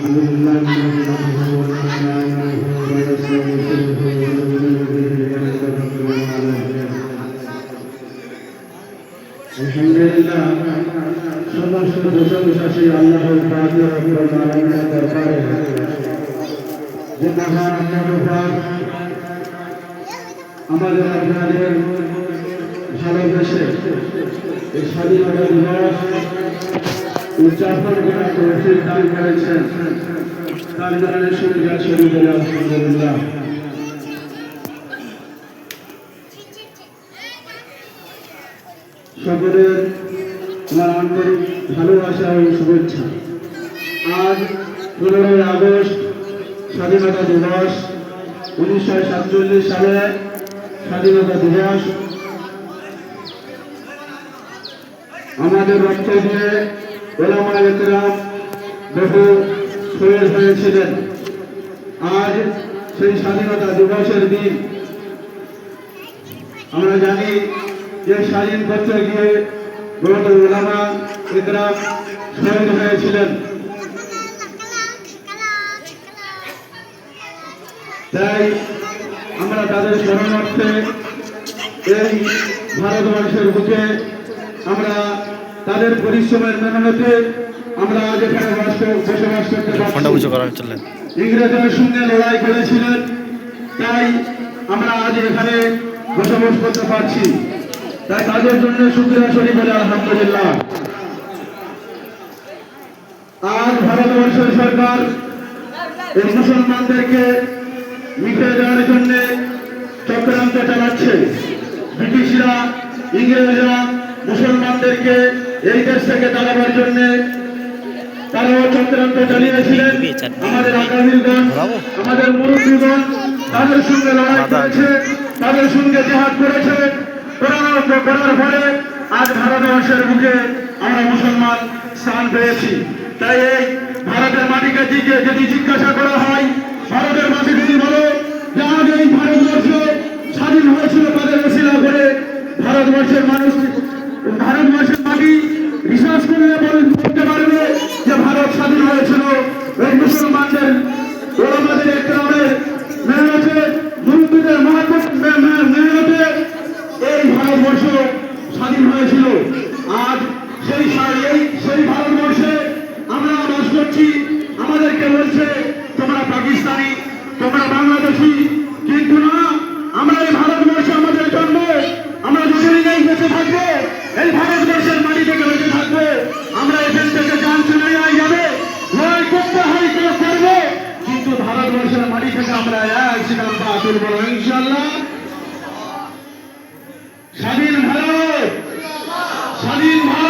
আলহামদুলিল্লাহ সমস্ত প্রশংসা সেই আল্লাহর পাকের নারায়ণের দরবারে যে মহান আল্লাহ আমাদের আপনাদের ভালোবেসে এই স্বাধীনতা দিবস উদযাপন করার তৌফিক দান করেছেন, তার জন্য শুকরিয়া শরীফ আলহামদুলিল্লাহ। সকলের আমার আন্তরিক ভালোবাসা ও শুভেচ্ছা। আজ 15ই আগস্ট স্বাধীনতা দিবস, 1947 সালে স্বাধীনতা দিবস। আমাদের রক্ত দিয়ে ওলামায়ে কেরাম বহু শহীদ হয়েছিলেন। আজ সেই স্বাধীনতা দিবসের দিন। আমরা জানি যে স্বাধীন করতে গিয়ে বহু ওলামায়ে কেরাম শহীদ হয়েছিলেন। তাই আমরা তাদের স্মরণার্থে এই ভারতবর্ষের বুকে আমরা তাদের পরিশ্রমের মেহনতে আমরা আজ এখানে বসবাস করতে পারছি। ইংরেজদের সঙ্গে লড়াই করেছিলেন, তাই আমরা আজ এখানে বসবাস করতে পারছি। তাই তাদের জন্য শুকরিয়া শরীফ আলহামদুলিল্লাহ। আজ ভারতবর্ষের সরকার এই মুসলমানদেরকে মিটিয়ে দেওয়ার জন্য চক্রান্ত চালাচ্ছে। ব্রিটিশরা, ইংরেজরা মুসলমানদেরকে এই দেশ থেকে তাড়াবার জন্য তারাও চক্রান্ত চালিয়েছিলেন। আমাদের আগামীগণ, আমাদের মুরব্বীগণ তাদের সঙ্গে লড়াই করেছে, তাদের সঙ্গে জিহাদ করেছে। করার ফলে আজ ভারতবর্ষের বুকে আমরা মুসলমান স্থান পেয়েছি। তাই এই ভারতের মাটিকে যদি জিজ্ঞাসা করা হয়, ভারতের মাটি যদি বলো যে আজ এই ভারতবর্ষ স্বাধীন হয়েছিল তাদের ওসিলা করে, ভারতবর্ষের মানুষ, ভারতবর্ষের মাটি বিশ্বাস করলে বলতে পারবে যে ভারত স্বাধীন হয়েছিল এই মুসলমানদের ওলামাদের একরামের মেহনতে, মুরব্বীদের মেহনতে এই ভারতবর্ষ স্বাধীন হয়েছিল। আজ সেই ভারতবর্ষে আমরা বাস করছি। আমাদেরকে বলছে তোমরা পাকিস্তানি, তোমরা বাংলাদেশি, কিন্তু না, আমরা এই ভারতবর্ষে আমাদের জন্ম, আমরা যতদিন বেঁচে থাকবো এই ভারতবর্ষের মাটি থেকে বেঁচে থাকবো। আমরা এখান থেকে জান চলে যাবে, লড়াই করতে হয় করবো, কিন্তু ভারতবর্ষের মাটি থেকে আমরা এক সিগাম পা তুলবো ইনশাআল্লাহ। স্বাধীন ভারত, স্বাধীন ভারত।